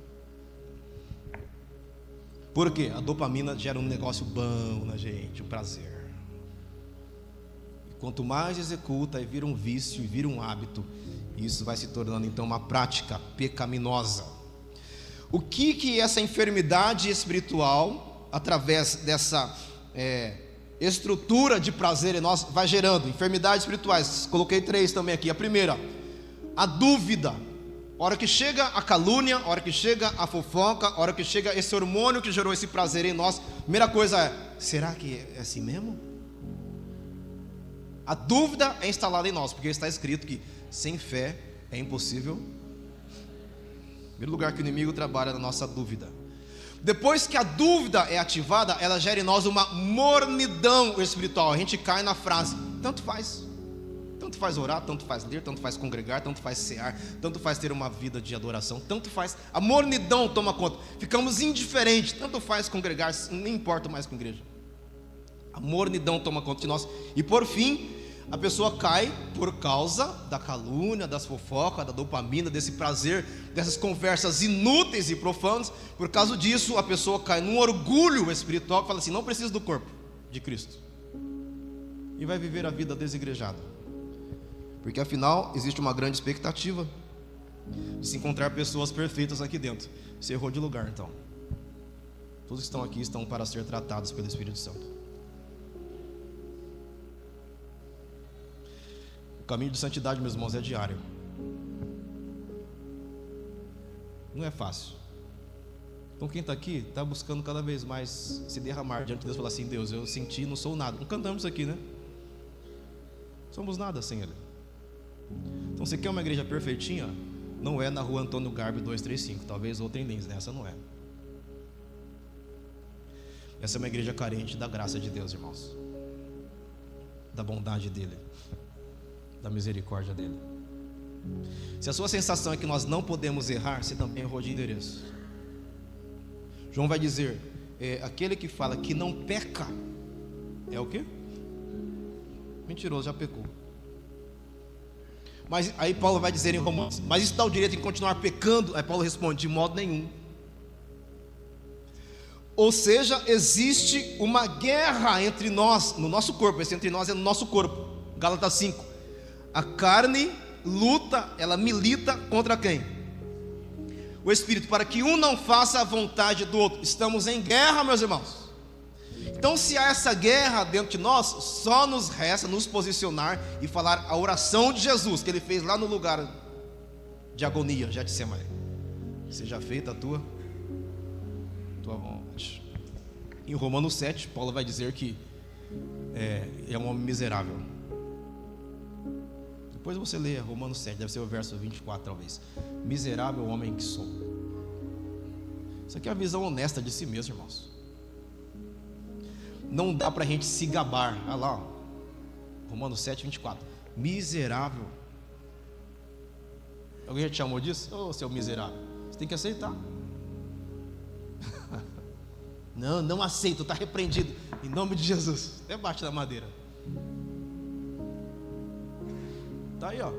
Por quê? A dopamina gera um negócio bom na gente, um prazer. E quanto mais executa, e vira um vício, e vira um hábito, isso vai se tornando então uma prática pecaminosa. O que essa enfermidade espiritual, através dessa estrutura de prazer em nós, vai gerando? Enfermidades espirituais, coloquei 3 também aqui. A primeira, a dúvida. A hora que chega a calúnia, a hora que chega a fofoca, a hora que chega esse hormônio que gerou esse prazer em nós, a primeira coisa é: será que é assim mesmo? A dúvida é instalada em nós, porque está escrito que sem fé é impossível Primeiro lugar que o inimigo trabalha na nossa dúvida. Depois que a dúvida é ativada, ela gera em nós uma mornidão espiritual. A gente cai na frase: tanto faz. Tanto faz orar, tanto faz ler, tanto faz congregar, tanto faz cear, tanto faz ter uma vida de adoração, tanto faz. A mornidão toma conta. Ficamos indiferentes. Tanto faz congregar, nem importa mais com a igreja. A mornidão toma conta de nós. E por fim, a pessoa cai por causa da calúnia, das fofocas, da dopamina, desse prazer, dessas conversas inúteis e profanas. Por causa disso, a pessoa cai num orgulho espiritual que fala assim: não preciso do corpo de Cristo. E vai viver a vida desigrejada. Porque afinal, existe uma grande expectativa de se encontrar pessoas perfeitas aqui dentro. Você errou de lugar, então. Todos que estão aqui estão para ser tratados pelo Espírito Santo. O caminho de santidade, meus irmãos, é diário. Não é fácil. Então quem está aqui, está buscando cada vez mais se derramar diante de Deus. Falar assim: Deus, eu senti, não sou nada. Não cantamos aqui, né? Somos nada sem Ele. Então você quer uma igreja perfeitinha? Não é na rua Antônio Garbi 235. Talvez outra em Lins, né? Essa não é. Essa é uma igreja carente da graça de Deus, irmãos. Da bondade dEle, da misericórdia dEle. Se a sua sensação é que nós não podemos errar, você também errou de endereço. João vai dizer: aquele que fala que não peca é o quê? Mentiroso, já pecou. Mas aí Paulo vai dizer em Romanos: mas isso dá o direito de continuar pecando? Aí Paulo responde: de modo nenhum. Ou seja, existe uma guerra entre nós, no nosso corpo. Esse entre nós é no nosso corpo. Gálatas 5. A carne luta, ela milita contra quem? O Espírito, para que um não faça a vontade do outro. Estamos em guerra, meus irmãos. Então, se há essa guerra dentro de nós, só nos resta nos posicionar e falar a oração de Jesus, que Ele fez lá no lugar de agonia, Getsemane: seja feita a tua vontade. Em Romanos 7, Paulo vai dizer que é um homem miserável. Depois você lê Romanos 7, deve ser o verso 24 talvez. Miserável homem que sou. Isso aqui é a visão honesta de si mesmo, irmãos. Não dá para a gente se gabar. Olha lá, ó. Romanos 7, 24. Miserável. Alguém já te chamou disso? Ô, seu miserável. Você tem que aceitar. Não aceito, está repreendido. Em nome de Jesus. Até bate na madeira. Está aí, ó.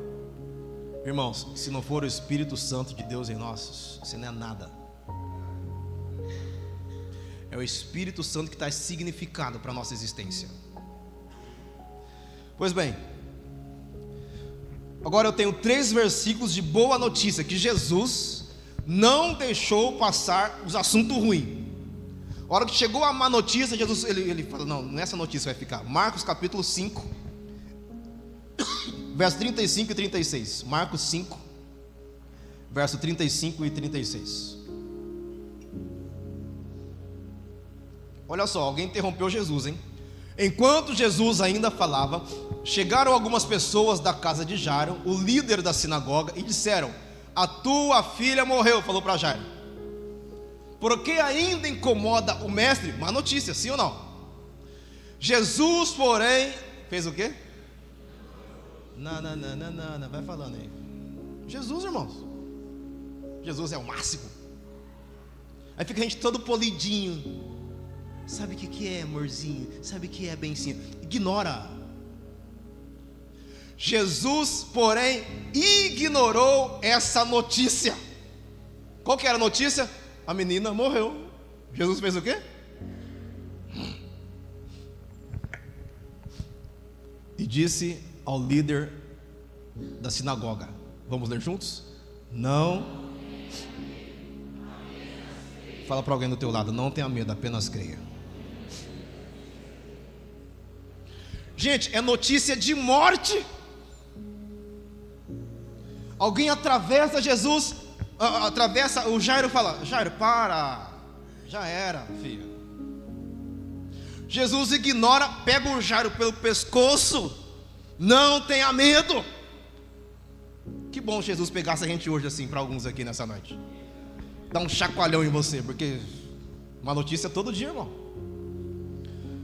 Irmãos, se não for o Espírito Santo de Deus em nós, você não é nada. É o Espírito Santo que traz significado para a nossa existência. Pois bem, agora eu tenho 3 versículos de boa notícia, que Jesus não deixou passar os assuntos ruins. A hora que chegou a má notícia, Jesus ele fala: não, nessa notícia vai ficar. Marcos capítulo 5, verso 35 e 36. Marcos 5, verso 35 e 36. Olha só, alguém interrompeu Jesus, hein? Enquanto Jesus ainda falava, chegaram algumas pessoas da casa de Jairo, o líder da sinagoga, e disseram: a tua filha morreu. Falou para Jairo. Porque ainda incomoda o mestre? Má notícia, sim ou não? Jesus, porém, fez o quê? Não, vai falando aí. Jesus, irmãos. Jesus é o máximo. Aí fica a gente todo polidinho. Sabe o que é, amorzinho? Sabe o que é, bencinho? Ignora. Jesus, porém, ignorou essa notícia. Qual que era a notícia? A menina morreu. Jesus fez o quê? E disse ao líder da sinagoga: vamos ler juntos? Não. Fala para alguém do teu lado: não tenha medo, apenas creia. Gente, é notícia de morte. Alguém atravessa Jesus, atravessa o Jairo, fala: Jairo, para, já era, filha. Jesus ignora, pega o Jairo pelo pescoço: não tenha medo. Que bom Jesus pegasse a gente hoje assim, para alguns aqui nessa noite. dar um chacoalhão em você, porque uma notícia todo dia, irmão.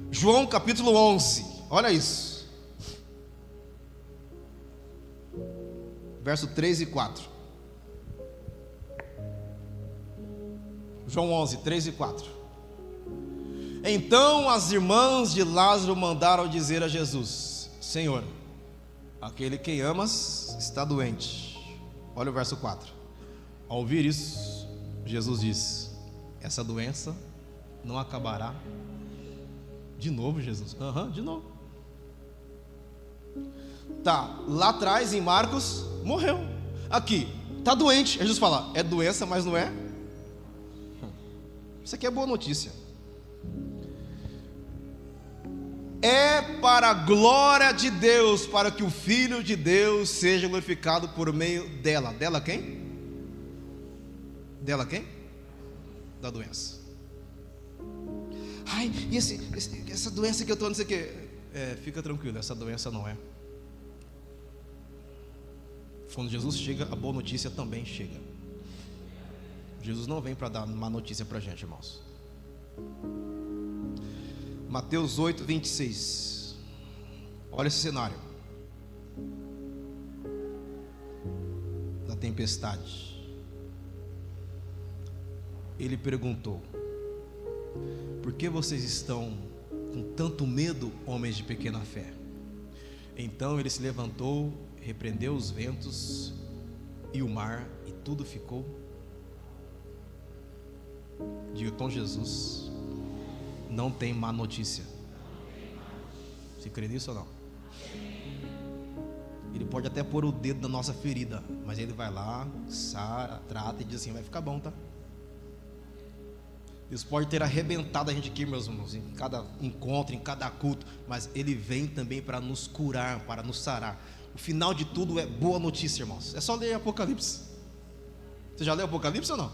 João capítulo 11, olha isso, verso 3 e 4. João 11, 3 e 4. Então as irmãs de Lázaro mandaram dizer a Jesus: Senhor, aquele que amas está doente. Olha o verso 4. Ao ouvir isso, Jesus disse: essa doença não acabará. De novo, Jesus? De novo. Tá, lá atrás em Marcos, morreu. Aqui, tá doente. Jesus fala: é doença, mas não é. Isso aqui é boa notícia. É para a glória de Deus, para que o Filho de Deus seja glorificado por meio dela. Dela quem? Dela quem? Da doença. Ai, e essa doença que eu estou, não sei o que. Fica tranquilo, essa doença não é. Quando Jesus chega, a boa notícia também chega. Jesus não vem para dar má notícia para a gente, irmãos. Mateus 8, 26. Olha esse cenário da tempestade. Ele perguntou: por que vocês estão com tanto medo, homens de pequena fé? Então ele se levantou, repreendeu os ventos e o mar, e tudo ficou. Diga com Jesus: não tem má notícia. Você crê nisso ou não? Ele pode até pôr o dedo na nossa ferida, mas ele vai lá, sara, trata e diz assim: vai ficar bom, tá? Deus pode ter arrebentado a gente aqui, meus irmãos, em cada encontro, em cada culto, mas ele vem também para nos curar, para nos sarar. O final de tudo é boa notícia, irmãos. É só ler Apocalipse. Você já leu Apocalipse ou não?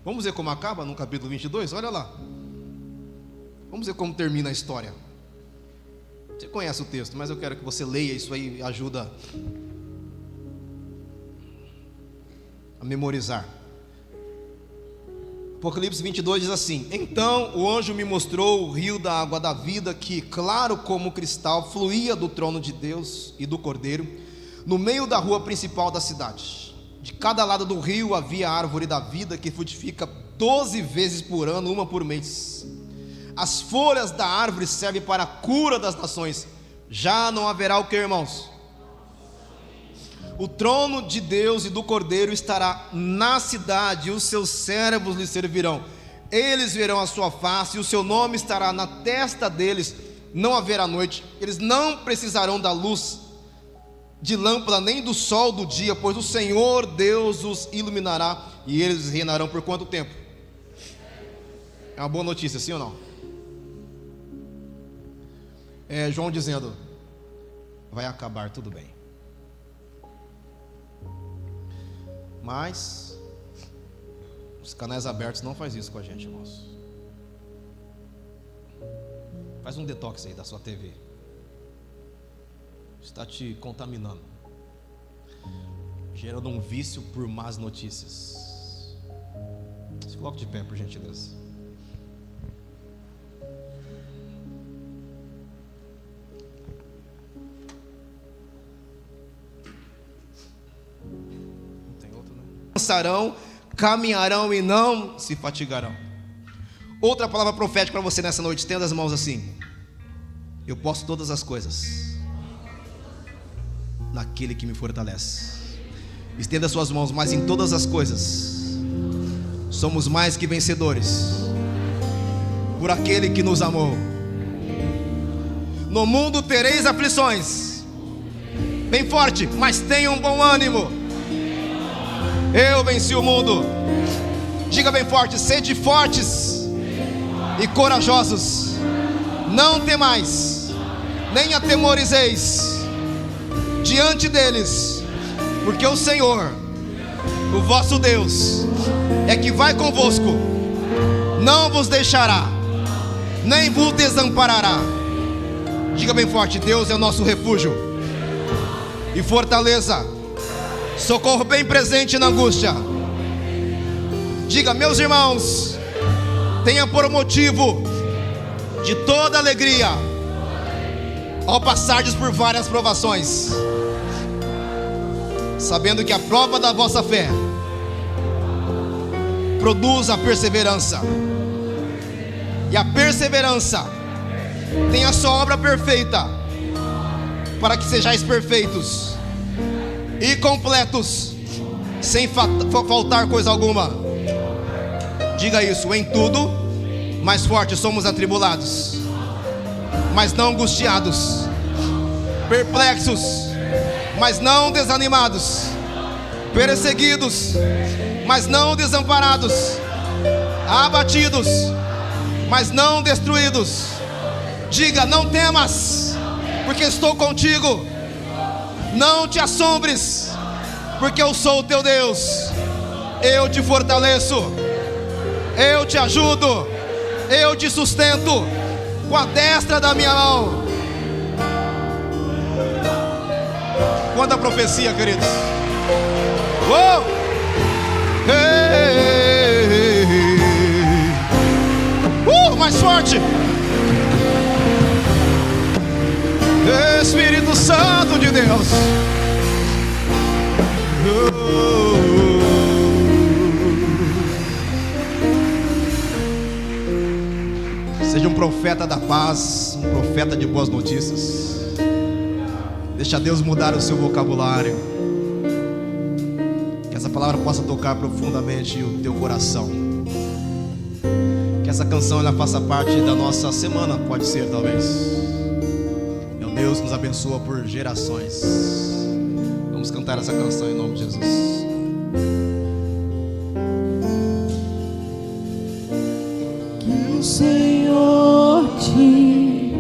Vamos ver como acaba no capítulo 22? Olha lá. Vamos ver como termina a história. Você conhece o texto, mas eu quero que você leia isso aí, ajuda a memorizar. Apocalipse 22 diz assim: então o anjo me mostrou o rio da água da vida, que, claro como cristal, fluía do trono de Deus e do Cordeiro, no meio da rua principal da cidade. De cada lado do rio havia a árvore da vida, que frutifica 12 vezes por ano, uma por mês. As folhas da árvore servem para a cura das nações. Já não haverá o que, irmãos? O trono de Deus e do Cordeiro estará na cidade, e os seus servos lhe servirão. Eles verão a sua face, e o seu nome estará na testa deles. Não haverá noite. Eles não precisarão da luz de lâmpada, nem do sol do dia, pois o Senhor Deus os iluminará, e eles reinarão por quanto tempo? É uma boa notícia, sim ou não? João dizendo: vai acabar tudo bem. Mas os canais abertos não faz isso com a gente, irmãos. Faz um detox aí da sua TV. Está te contaminando, gerando um vício por más notícias. Se coloque de pé, por gentileza. Não tem outro, né? Cansarão, caminharão e não se fatigarão. Outra palavra profética para você nessa noite. Estenda as mãos assim: eu posso todas as coisas naquele que me fortalece. Estenda suas mãos: mas em todas as coisas somos mais que vencedores por aquele que nos amou. No mundo tereis aflições, bem forte, mas tenham bom ânimo. Eu venci o mundo. Diga bem forte: sede fortes e corajosos, não temais, nem atemorizeis diante deles, porque o Senhor, o vosso Deus, é que vai convosco, não vos deixará, nem vos desamparará. Diga bem forte: Deus é o nosso refúgio e fortaleza, socorro bem presente na angústia. Diga: meus irmãos, tenha por motivo de toda alegria ao passardes por várias provações, sabendo que a prova da vossa fé produz a perseverança, e a perseverança tem a sua obra perfeita, para que sejais perfeitos e completos, sem faltar coisa alguma. Diga isso: em tudo, mais fortes somos atribulados, mas não angustiados, perplexos, mas não desanimados, perseguidos, mas não desamparados, abatidos, mas não destruídos. Diga: não temas, porque estou contigo. Não te assombres, porque eu sou o teu Deus. Eu te fortaleço, eu te ajudo, eu te sustento com a destra da minha mão. Quanta profecia, queridos. Uou! Hey, hey, hey. Mais forte. Espírito Santo de Deus. Seja um profeta da paz, um profeta de boas notícias. Deixa Deus mudar o seu vocabulário, que essa palavra possa tocar profundamente o teu coração, que essa canção ela faça parte da nossa semana. Pode ser, talvez. Meu Deus nos abençoa por gerações. Vamos cantar essa canção em nome de Jesus. Que o Senhor te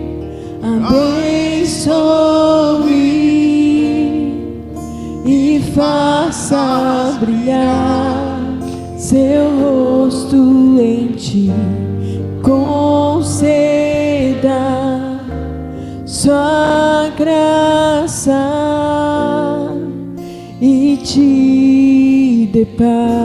abençoe e faça brilhar seu rosto em ti, conceda sua graça e te dê paz.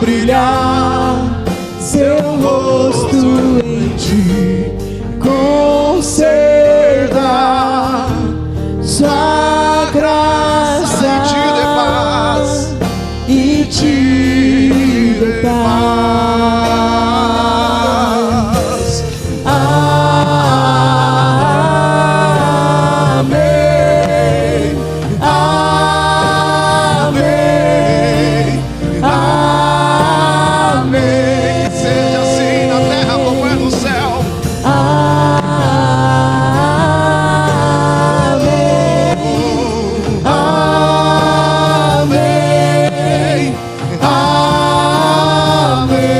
Brilhar seu rosto em ti, conceda sua graça e te dê paz. Amém. Amém. Amém. Seja assim na terra como é no céu. Amém. Amém. Amém.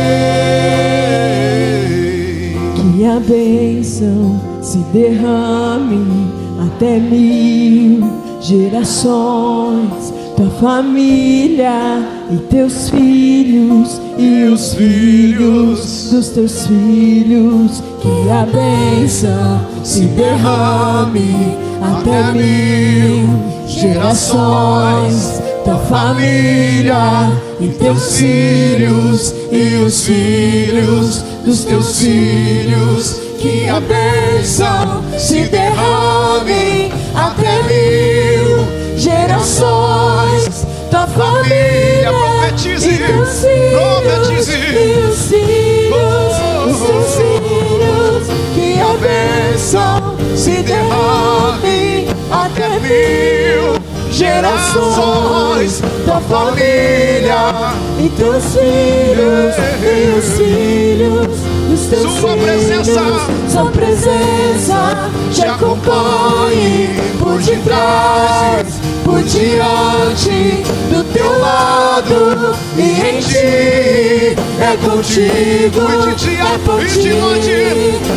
Que a bênção se derrame até 1000 gerações, tua família e teus filhos e os filhos dos teus filhos. Que a bênção se derrame até 1000 gerações, tua família e teus filhos e os filhos dos teus filhos. Que a bênção se derrame até 1000 gerações, tua família, profetize, e teus filhos, e os filhos, os teus filhos. Que a bênção se derrame até 1000 gerações, gerações, tua família e teus filhos, e os filhos dos teus filhos. Sua presença te acompanhe por detrás, por diante, do teu lado e em ti. É contigo, é por ti,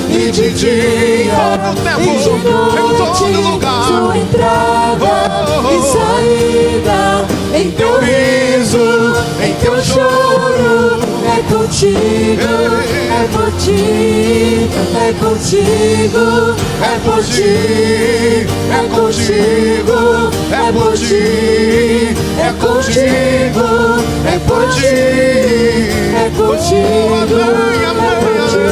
e de dia, e de noite, sua entrada e saída, em teu riso, em teu choro. É contigo, é por ti, é contigo, é por ti, é contigo, é por ti, é contigo, é por ti, é contigo, é por ti.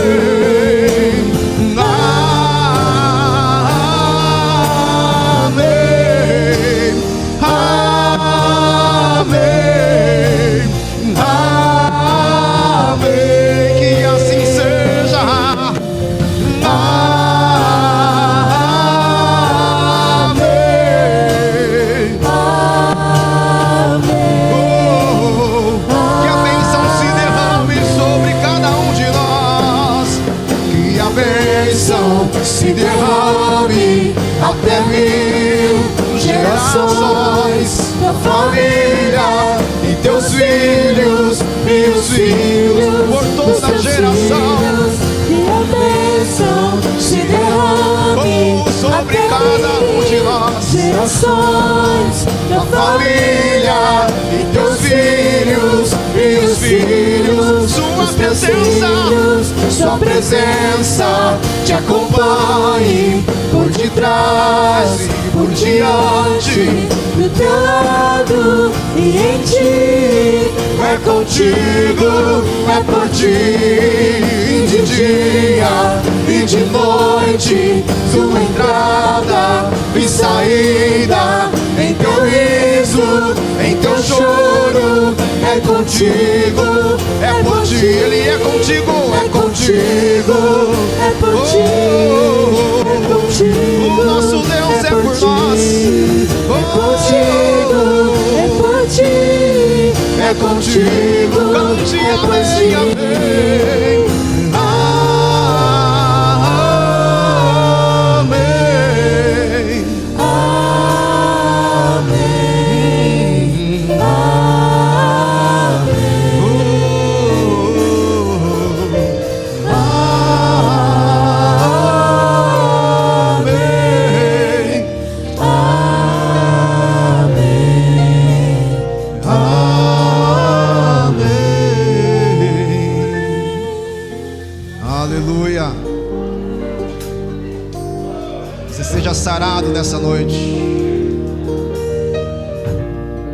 Se derrame até 1000 gerações, tua família e teus filhos e os filhos por toda geração. Que a bênção se derrame sobre cada de nós. Gerações, tua família e teus filhos e os filhos. Sua presença te acompanhe por detrás e por diante, do teu lado e em ti. É contigo, é por ti, de dia e de noite, sua entrada e saída, em teu riso, em teu choro. É contigo, é por ti, Ele é contigo, é contigo, é por ti, é contigo. O nosso Deus é por nós. É contigo, é por ti, é contigo, cante, amém, amém. Sarado nessa noite.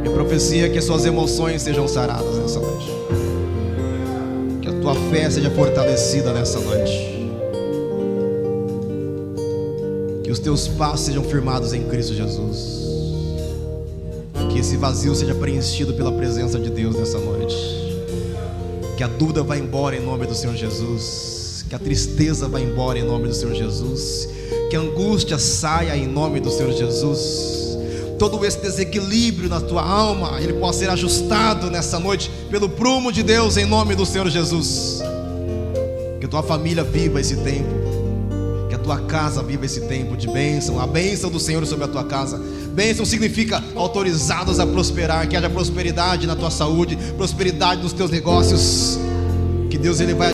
Minha profecia é que as suas emoções sejam saradas nessa noite, que a tua fé seja fortalecida nessa noite, que os teus passos sejam firmados em Cristo Jesus, que esse vazio seja preenchido pela presença de Deus nessa noite, que a dúvida vá embora em nome do Senhor Jesus, que a tristeza vá embora em nome do Senhor Jesus, que a angústia saia em nome do Senhor Jesus. Todo esse desequilíbrio na tua alma, ele possa ser ajustado nessa noite pelo prumo de Deus em nome do Senhor Jesus. Que a tua família viva esse tempo, que a tua casa viva esse tempo de bênção, a bênção do Senhor sobre a tua casa. Bênção significa autorizados a prosperar, que haja prosperidade na tua saúde, prosperidade nos teus negócios, que Deus ele vai